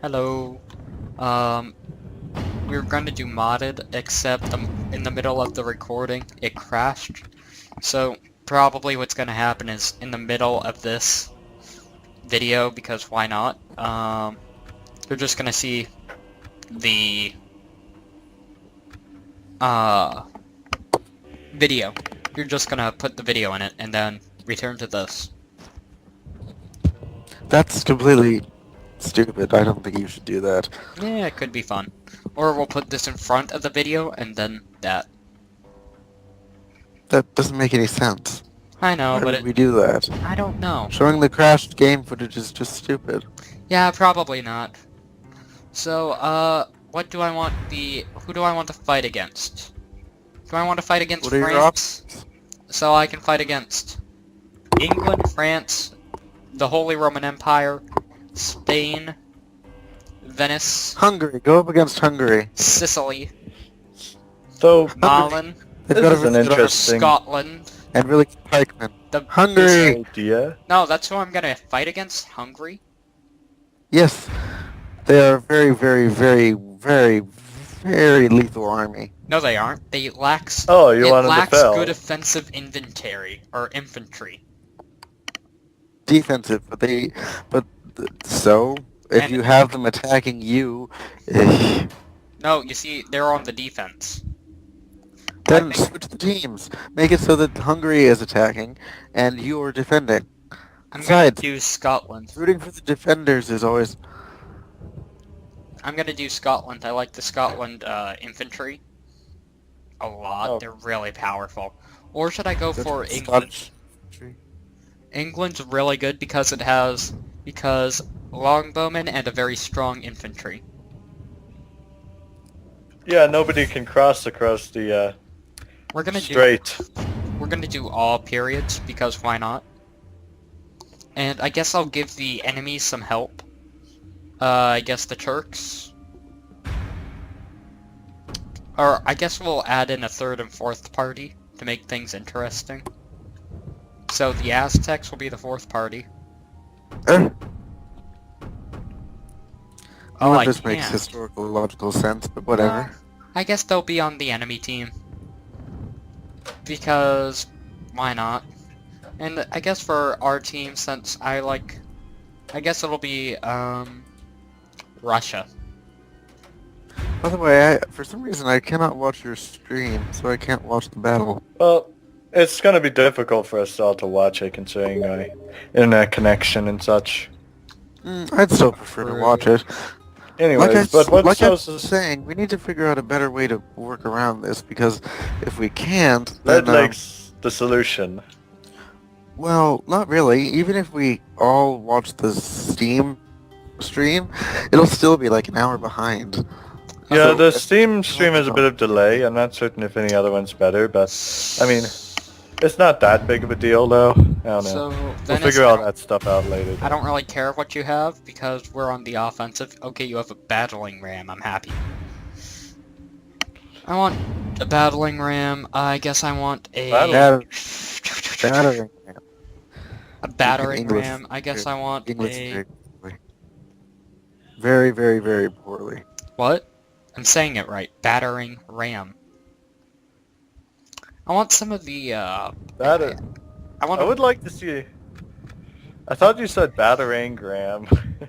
Hello. Um, we were going to do modded, except in the middle of the recording, it crashed. So probably what's going to happen is in the middle of this video, because why not? You're just going to see the video. You're just going to put the video in it and then return to this. That's completely stupid. I don't think you should do that. Yeah, it could be fun. Or we'll put this in front of the video and then that. That doesn't make any sense. I know, Why but would we do that? I don't know. Showing the crashed game footage is just stupid. Yeah, probably not. So, what do I want who do I want to fight against? Do I want to fight against What are your France? options? So I can fight against England, France, the Holy Roman Empire, Spain, Venice, Hungary. Go up against Hungary. Sicily, So, Malin, They've this got a is an really good interesting Scotland. and really good pikemen. The Hungary. idea. No, that's who I'm gonna fight against. Hungary. Yes, they are a very, very, very, very, very lethal army. No, they aren't. They lacks. Oh, you want It them to lacks fail. good offensive inventory or infantry. Defensive, so if And- you have them attacking you, No, you see, they're on the defense. then think- switch the teams. Make it so that Hungary is attacking and you are defending. I'm Besides, gonna do Scotland. rooting for the defenders is always. I'm gonna do Scotland. I like the Scotland infantry a lot. Oh. They're really powerful. Or should I go for England? Scottish infantry. England's really good because it has longbowmen and a very strong infantry. Yeah, nobody can cross across the We're gonna strait. we're gonna do all periods because why not? And I guess I'll give the enemies some help. I guess the Turks. Or I guess we'll add in a third and fourth party to make things interesting. So the Aztecs will be the fourth party. None Oh, of I this makes can't. historical logical sense, but whatever. I guess they'll be on the enemy team. Because why not? And I guess for our team, since I guess it'll be Russia. By the way, for some reason I cannot watch your stream, so I can't watch the battle. Well, it's gonna be difficult for us all to watch it considering my internet connection and such. I'd still prefer to watch it. Anyways, but what like I was shows us saying, we need to figure out a better way to work around this, because if we can't, Red then, Lake's the solution. well, not really. Even if we all watch the Steam stream, it'll still be like an hour behind. Yeah, So- the Steam stream has a bit of delay. I'm not certain if any other one's better, but I mean, it's not that big of a deal though. I don't know. So We'll Venice, figure all that stuff out later. I don't really care what you have because we're on the offensive. Okay, you have a battling ram. I'm happy. I want a battling ram. I guess I want a Battering ram. a battering English- ram. I guess I want English a very poorly. Very, very, very poorly. what? I'm saying it right. Battering ram. I want some of the Batter. I want. I would like to see. I thought you said batarang ram.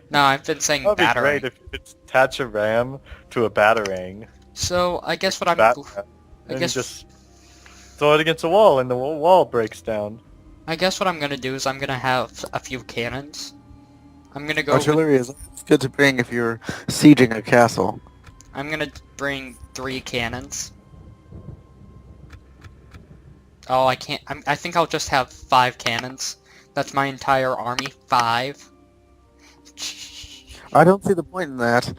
No, I've been saying That'd be battering. great if you could attach a ram to a batarang. So I guess what I'm. Bat- I and guess- you just throw it against a wall and the wall breaks down. I guess what I'm gonna do is I'm gonna have a few cannons. I'm gonna go. Artillery is good to bring if you're sieging a castle. I'm gonna bring 3 cannons. Oh, I can't. I think I'll just have 5 cannons. That's my entire army. 5. I don't see the point in that.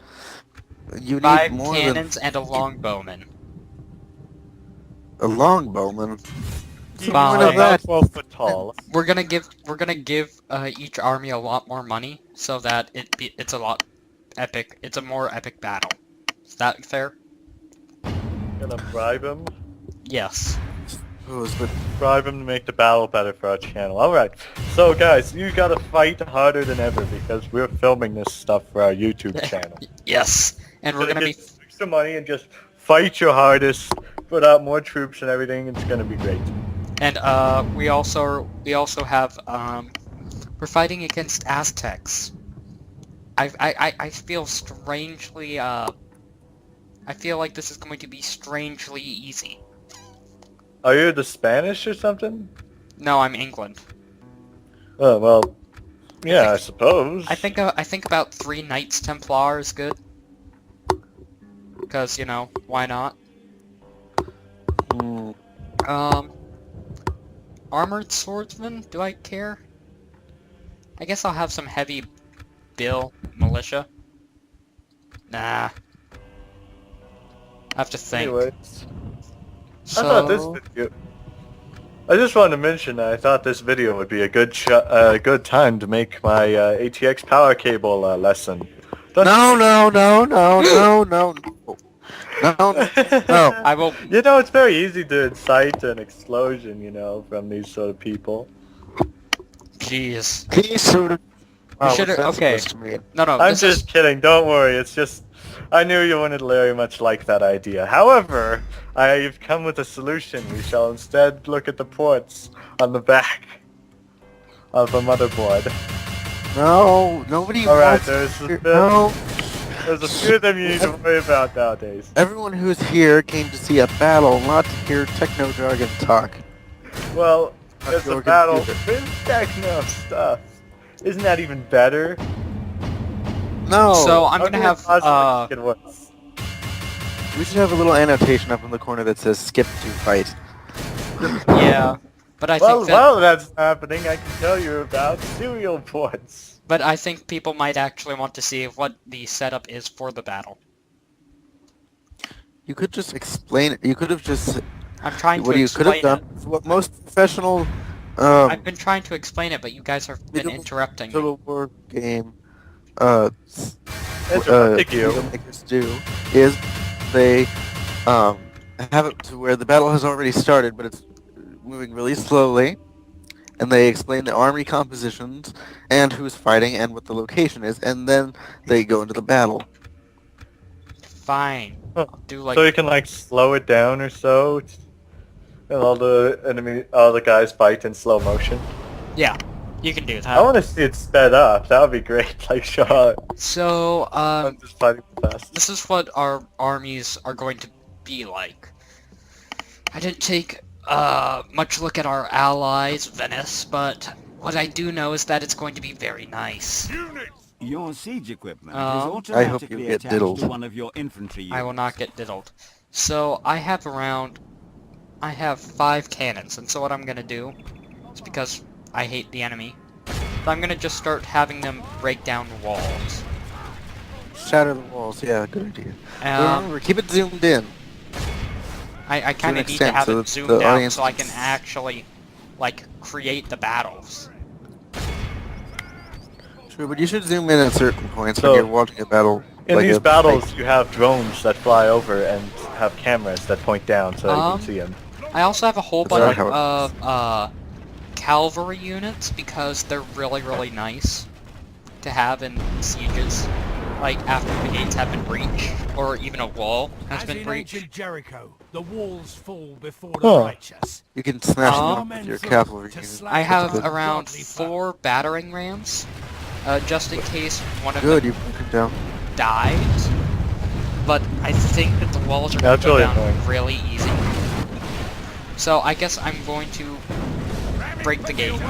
You need 5 more cannons and a longbowman. than a longbowman. You Wow. are What is about that? 12 foot tall. We're gonna give each army a lot more money so that it's a lot epic. It's a more epic battle. Is that fair? Gonna bribe him. Yes. suppose, but Bribe him to make the battle better for our channel. Alright, so guys, you gotta fight harder than ever because we're filming this stuff for our YouTube channel. Yes, and we're gonna be. get extra money and just fight your hardest, put out more troops and everything. It's gonna be great. And we also have we're fighting against Aztecs. I feel strangely I feel like this is going to be strangely easy. Are you the Spanish or something? No, I'm England. Oh well, yeah, I suppose. I think about 3 Knights Templar is good. Because, you know, why not? hmm, Armored Swordsman? Do I care? I guess I'll have some heavy Bill militia. Nah. I have to think. Anyways, So, I thought this video. I just wanted to mention that I thought this video would be a good good time to make my ATX power cable lesson. no. I will. You know, it's very easy to incite an explosion, you know, from these sort of people. Jeez. He sort of. Wow, should've- what's that okay. supposed to mean? No. I'm This just is kidding, don't worry, it's just... I knew you wouldn't very much like that idea. However, I've come with a solution. We shall instead look at the ports on the back of a motherboard. No, nobody Alright, wants there's to a hear- bit- No. There's a few of them you need to worry about nowadays. Everyone who's here came to see a battle, not to hear techno jargon talk. Well, That's it's a your battle computer. with techno stuff. Isn't that even better? No. So I'm How gonna can have it possibly make it worse? We should have a little annotation up in the corner that says "skip to fight." yeah, but I Well, think that, while that's happening, I can tell you about serial ports. but I think people might actually want to see what the setup is for the battle. You could just explain it. You could have just. I'm trying What to you could have explain done it. is what most professional I've been trying to explain it, but you guys have been Medieval- interrupting me. Total War game Interrupting you. makers do is they have it to where the battle has already started, but it's moving really slowly, and they explain the army compositions and who's fighting and what the location is, and then they go into the battle. Fine. Huh. Do like So you can like slow it down or so, and all the guys fight in slow motion. yeah, you can do I that. want to see it sped up. That would be great. Like, sure. So I'm just fighting fast. this is what our armies are going to be like. I didn't take much look at our allies, Venice, but what I do know is that it's going to be very nice. Your siege equipment is I hope you automatically get attached diddled. to one of your infantry units. I will not get diddled. So I have 5 cannons, and so what I'm gonna do is, because I hate the enemy, so I'm gonna just start having them break down walls. Shatter the walls. Yeah, good idea. But Um, remember, keep it zoomed in. I kind an of need to extent, have so it that zoomed the out audience so I can can actually, like, create the battles. True, but you should zoom in at certain points So, when you're watching a battle. In like these a battles, you have drones that fly over and have cameras that point down so you Um, can see them. I also have a whole That's bunch not how it of cavalry units because they're really nice to have in sieges. Like after the gates have been breached, or even a wall has As been in breached. ancient Jericho, the walls fall before the Huh. righteous. You can smash them Um, up with your cavalry. to unit. slash I have the around godly foe. 4 battering rams, just in case one of Good, them you broke it down. dies. But I think that the walls are going That's to go really down annoying. really easy. So I guess I'm going to break the gate.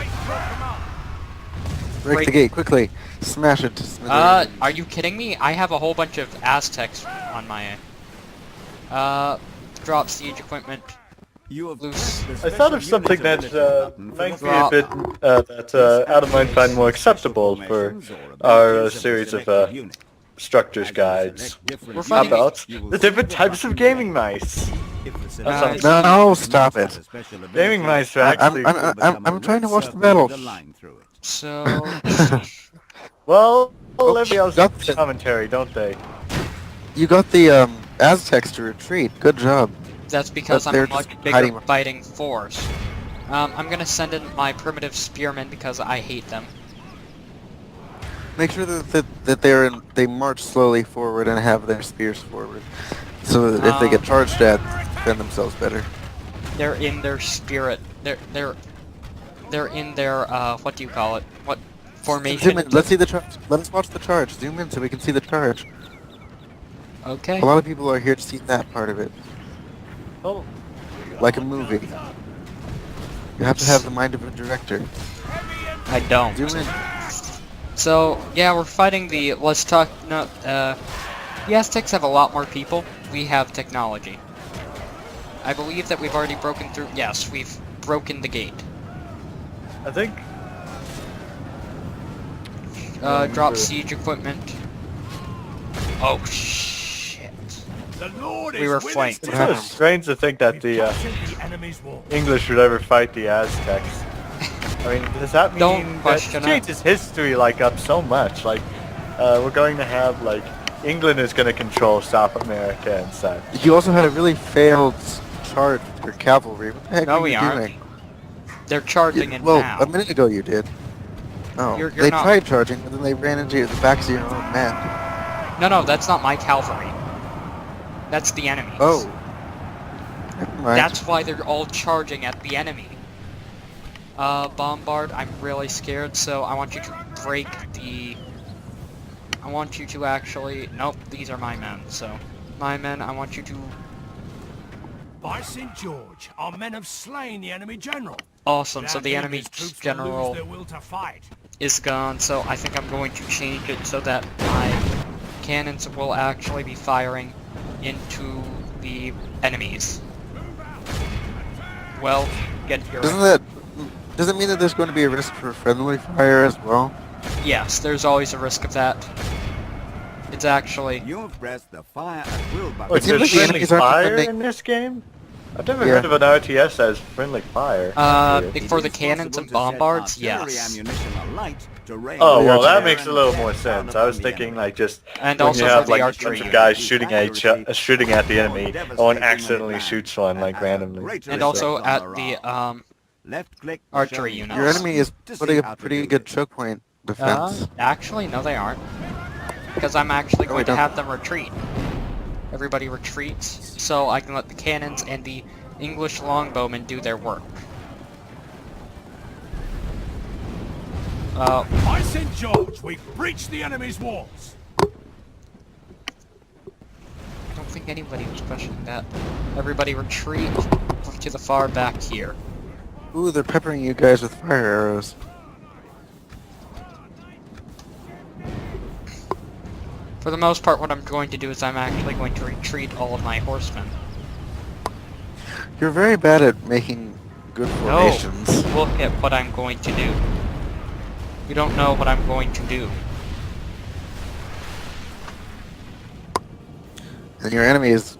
Break the gate quickly. Smash it to smithereens. Are you kidding me? I have a whole bunch of Aztecs on my drop siege equipment. You have Loose. pressed the I thought of special something unit that ability button for might the be a bit out of mind find more acceptable for our series of structures guides. We're How fighting- about the different types of gaming mice? That sounds- No, stop it. Gaming mice are I'm- actually... I'm trying to watch the battle. So Well, Oh, everybody else that's has it. commentary, don't they? You got the Aztecs to retreat. Good job. That's because But I'm they're a much just bigger hiding- fighting force. I'm gonna send in my primitive spearmen because I hate them. Make sure that they march slowly forward and have their spears forward, so that if they get charged at, defend themselves better. They're in their spirit. They're in their what do you call it? What formation? Zoom in. Let's see the charge. Let us watch the charge. Zoom in so we can see the charge. Okay. A lot of people are here to see that part of it, Oh, like a movie. You have to have the mind of a director. I don't. Zoom in. So yeah, we're fighting the. Let's talk. No, the Aztecs have a lot more people. We have technology. I believe that we've already broken through. Yes, we've broken the gate. I think. Drop siege equipment. Oh shit! The Lord We is were with us flanked. It's today. kind of strange to think that We've the captured the enemy's wall. English would ever fight the Aztecs. I mean, does that mean Don't that question it. changes history like up so much? Like, we're going to have like England is going to control South America and such. You also had a really failed charge for cavalry. What the heck No, are we you aren't. doing? They're charging in Well, now. a minute ago you did. Oh, You're they not- tried charging, but then they ran into the backs of your own men. No, that's not my cavalry. That's the enemy's. Oh. Never mind. That's why they're all charging at the enemy. Bombard, I'm really scared, so I want you to break the... I want you to actually... Nope, these are my men, so... My men, I want you to... By St. George, our men have slain the enemy general. Awesome, so That the means enemy his troops will general lose their will to fight. is gone, so I think I'm going to change it so that my cannons will actually be firing into the enemies. Well, get your... Does it mean that there's going to be a risk for friendly fire as well? Yes, there's always a risk of that. It's actually... You've pressed the fire at will button. Wait, seems there's like the friendly enemies aren't fire defending- in this game? I've never Yeah. heard of an RTS as friendly fire. That's weird. for It the is cannons possible and to set bombards, artillery yes. ammunition alight to rain Oh, well, Yeah. that makes a little more sense. I was thinking, like, just And when also you for have, the like, a archery bunch of unit. guys shooting at the enemy, and one accidentally shoots one, like, randomly. And also at the, Left click to archery show units. Your enemy is to see putting how a to pretty do good it. choke point defense. actually, no they aren't. Because I'm actually No, going we to don't. have them retreat. Everybody retreats, so I can let the cannons and the English longbowmen do their work. By St. George, we've breached the enemy's walls. I don't think anybody was questioning that. Everybody retreat to the far back here. Ooh, they're peppering you guys with fire arrows. For the most part, what I'm going to do is I'm actually going to retreat all of my horsemen. You're very bad at making good formations. No, look at what I'm going to do. You don't know what I'm going to do. And your enemy is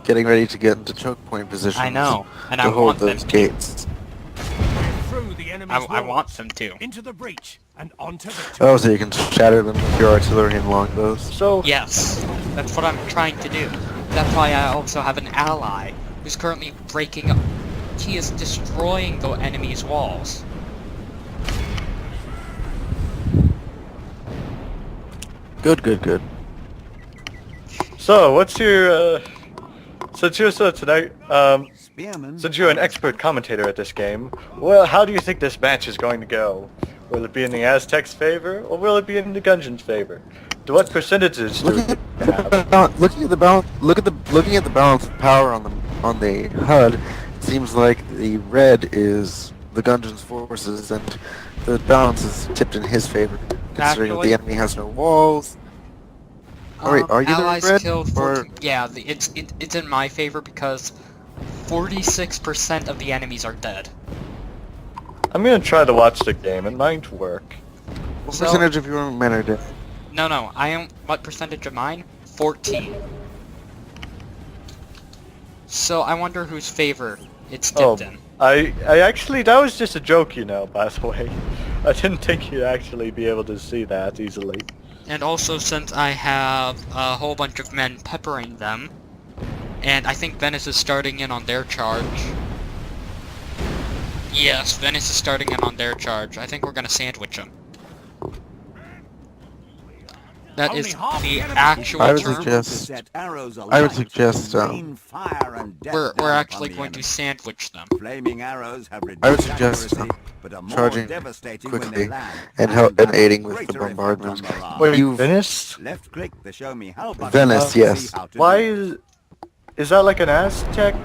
getting ready to get into choke point positions. I know, and to I hold want them those to. gates. We're through the enemy's walls. I want them to. Into the breach and onto victory. Oh, so you can shatter them with your artillery and longbows. So, Yes, that's what I'm trying to do. That's why I also have an ally who's currently breaking up. He is destroying the enemy's walls. Good, good, good. so what's your, since you're Spearman. since you're an expert commentator at this game, well, how do you think this match is going to go? Will it be in the Aztecs' favor, or will it be in the Gungeon's favor? To what percentages do Looking we have? looking at the balance, looking at the balance of power on the HUD, it seems like the red is the Gungeon's forces, and the balance is tipped in his favor, considering that Actually- the enemy has no walls. Oh, wait, are you the allies red, killed or- 14 Yeah, it's in my favor because 46% of the enemies are dead. I'm gonna try to watch the game. It might work. What So- percentage of your men are dead? No, I am. What percentage of mine? 14. So I wonder whose favor it's Oh, dipped in. I actually, that was just a joke, you know, by the way. I didn't think you'd actually be able to see that easily. And also, since I have a whole bunch of men peppering them, And I think Venice is starting in on their charge. Yes, Venice is starting in on their charge. I think we're gonna sandwich them. That Only is half the the enemy. actual I would term. suggest- Arrows I would suggest, rain fire and death We're down actually upon the going to enemy. sandwich them. Flaming arrows have reduced I would suggest, accuracy, but are more charging devastating when they quickly land, and have aiding with the greater effect bombardment. on morale. Wait, You've- Venice? Left click to show me how. button Venice, to see yes. how to Why do it. is that like an Aztec?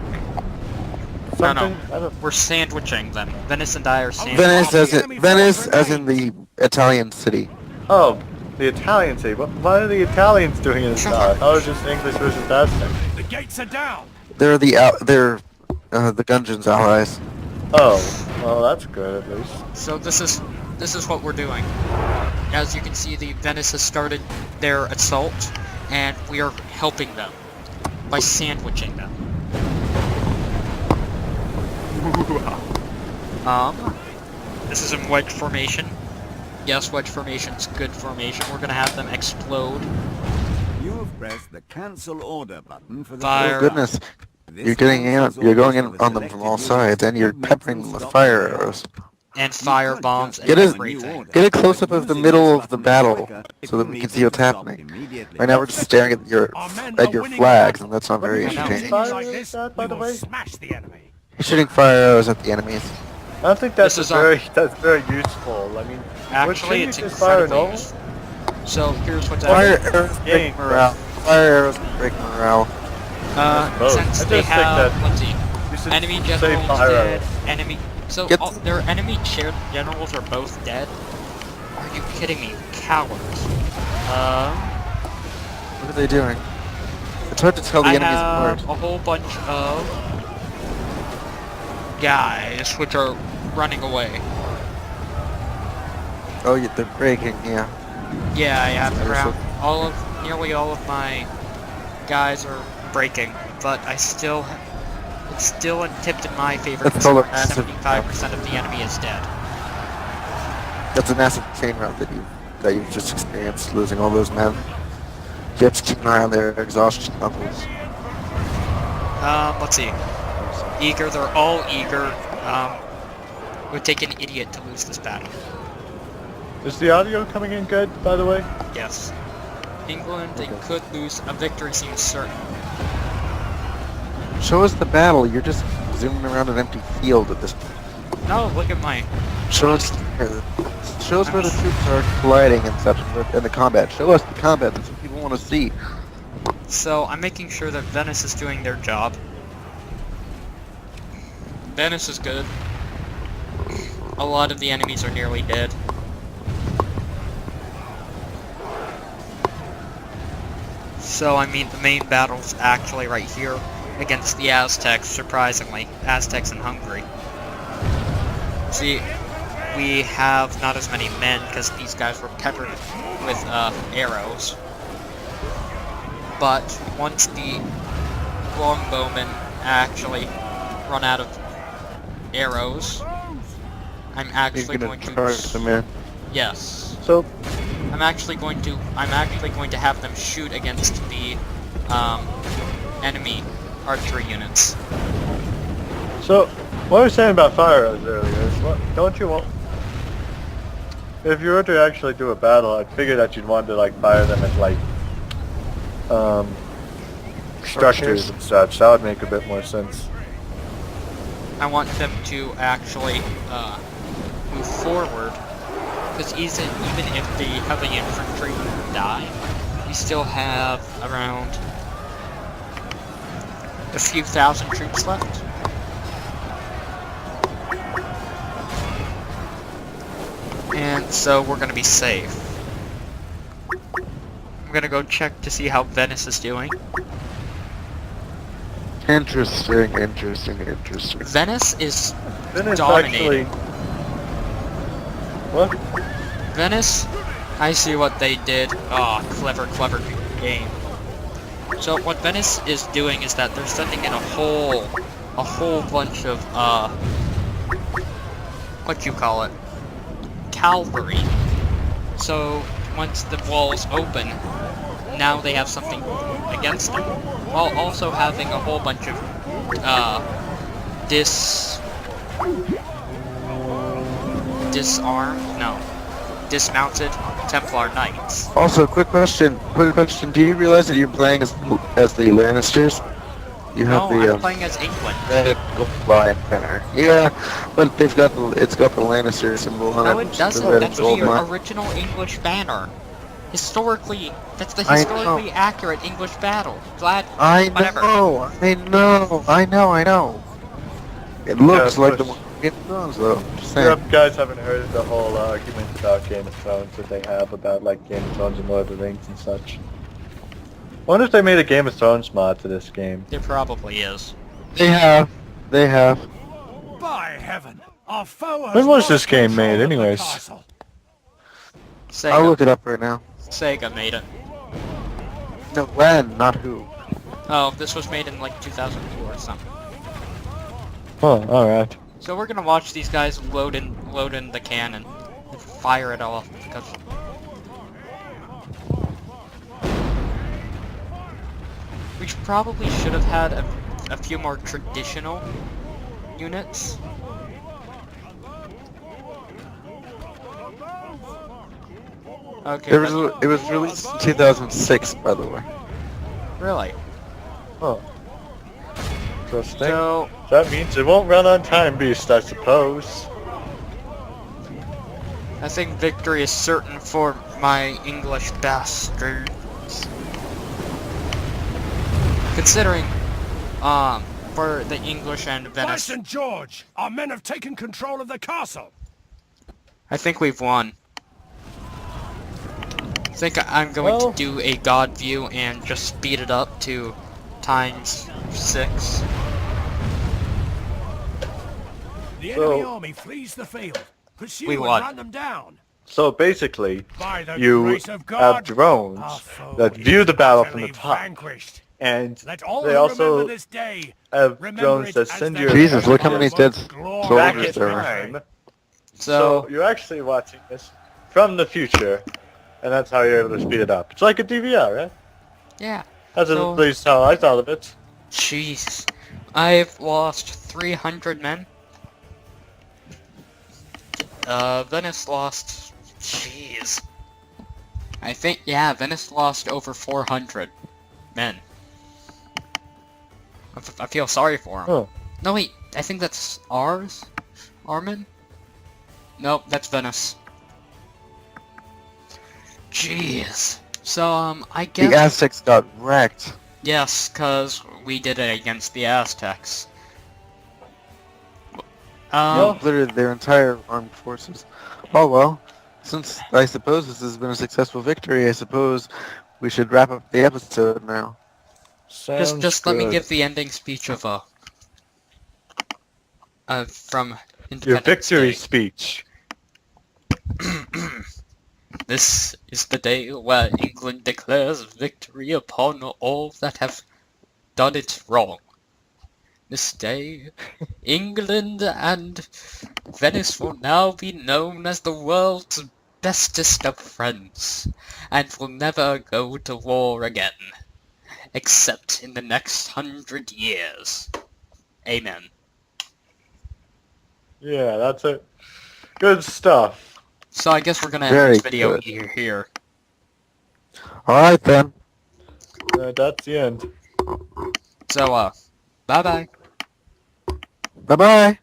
No, no. Something? I don't. We're sandwiching them. Venice and I are sandwiching. Venice as in the Italian city. Oh, the Italian city. What are the Italians doing in this tower? Oh, just English versus Aztec. The gates are down. They're the Gungeon's allies. Oh, well that's good at least. So this is what we're doing. As you can see, the Venice has started their assault, and we are helping them by sandwiching them. This is in wedge formation. Yes, wedge formation's good formation. We're gonna have them explode. You have pressed the cancel order button for the Fire. Oh goodness, This you're getting in, cancels you're going orders in for on them the from all selected sides, and you're units. peppering them with fire arrows. And fire bombs and Get it- everything. Get a close-up of the middle of the battle so that we can see what's happening. Right now we're just staring at your Our men are winning flags, the and that's not What very are you entertaining. Fire like is this, that, by we the will way? smash the enemy. You're shooting fire arrows at the enemies. I don't think that's This is that's very useful. I mean, Actually, shouldn't it's you just fire incredibly normal? useful. So here's what's Fire happening. arrows Yeah. break morale. Fire arrows break morale. suppose. Since I just they think have, that let's see, You should enemy say generals fire dead, arrows. enemy... So Get all, their enemy generals are both dead? Are you kidding me? Cowards. What are they doing? It's hard to tell the I enemies have apart. a whole bunch of guys which are running away. Oh, yeah, they're breaking, yeah. Yeah, I have There's around nearly all of my guys are breaking, but I still, it's still tipped in my favor That's because called a massive- 75% of the enemy is dead. That's a massive chain route that you've just experienced, losing all those men. You have to keep an eye on their exhaustion levels. Let's see. Eager, they're all eager. It would take an idiot to lose this battle. Is the audio coming in good, by the way? Yes. England, they could lose. A victory seems certain. Show us the battle. You're just zooming around an empty field at this point. No, look at my... Show us where the troops are colliding and such, and the combat. Show us the combat. That's what people want to see. So, I'm making sure that Venice is doing their job. Venice is good. A lot of the enemies are nearly dead. So, I mean, the main battle's actually right here against the Aztecs, surprisingly. Aztecs in Hungary. See, we have not as many men because these guys were peppered with arrows. But once the longbowmen actually run out of arrows, I'm You're actually gonna going to... charge them in. Yes. So, I'm actually going to have them shoot against the enemy archery units. so what I was saying about fire arrows earlier is, what, don't you want? If you were to actually do a battle, I'd figure that you'd want to like fire them at like structures and such. That would make a bit more sense. I want them to actually move forward, because even if the heavy infantry die, we still have around a few thousand troops left. And so we're gonna be safe. I'm gonna go check to see how Venice is doing. Interesting. Venice is Venice dominating. actually. What? Venice, I see what they did. Ah, clever game. So what Venice is doing is that they're sending in a whole bunch of what you call it, cavalry. So once the walls open, now they have something against them, while also having a whole bunch of dismounted Templar knights. Also, quick question. Do you realize that you're playing as the Lannisters? You have No, the I'm playing as England. red gold lion banner. Yeah, but it's got the Lannister symbol on No, it. it The doesn't. red That's gold the lion. original English banner. Historically, that's the I historically know. accurate English battle. I Whatever. know. I know. It looks Yeah, like push. the one from Game of Thrones, though. Just You saying. guys haven't heard the whole argument about Game of Thrones that they have about like Game of Thrones and Lord of the Rings and such. I wonder if they made a Game of Thrones mod to this game. There probably is. They have. By heaven, our foe has When was lost this game control made, of the anyways? castle. I'll Sega. look it up right now. Sega made it. No, when, not who. Oh, this was made in like 2002 or something. Oh, alright. So we're gonna watch these guys load in the cannon and fire it off because we probably should have had a few more traditional units. Okay. It was released in 2006, by the way. Really? Oh. Interesting. So That means it won't run on Time Beast, I suppose. I think victory is certain for my English bastards. Considering, for the English and By Venice, St. George, our men have taken control of the castle. I think we've won. I think I'm going to do a god view and just speed it up to ×6. The So- enemy army flees the field. Pursue We and won. run them down. So basically, By the you grace of have God, our drones foe that is view the battle from the utterly top, vanquished. and Let all they who also remember this day have remember drones it that as send their you Jesus, look how many most dead glorious back soldiers in there are. time. So, So you're actually watching this from the future, and that's how you're able to speed it up. It's like a DVR, right? yeah. That's So- at least how I thought of it. Jeez. I've lost 300 men. Venice lost... Jeez. I think, yeah, Venice lost over 400 men. I feel sorry for them. Oh. No, wait, I think that's ours? Armin? Nope, that's Venice. Jeez. So, I guess... The Aztecs got wrecked. Yes, cause we did it against the Aztecs. Obliterated their entire armed forces. Oh well, since I suppose this has been a successful victory, I suppose we should wrap up the episode now. Sounds just let me good. give the ending speech of from Your Independence victory Day. speech. This is the day where England declares victory upon all that have done it wrong. This day, England and Venice will now be known as the world's bestest of friends, and will never go to war again, except in the next 100 years. Amen. Yeah, that's it. Good stuff. So I guess we're gonna end Very this video good. here. Alright then. That's the end. So, bye-bye. Bye bye.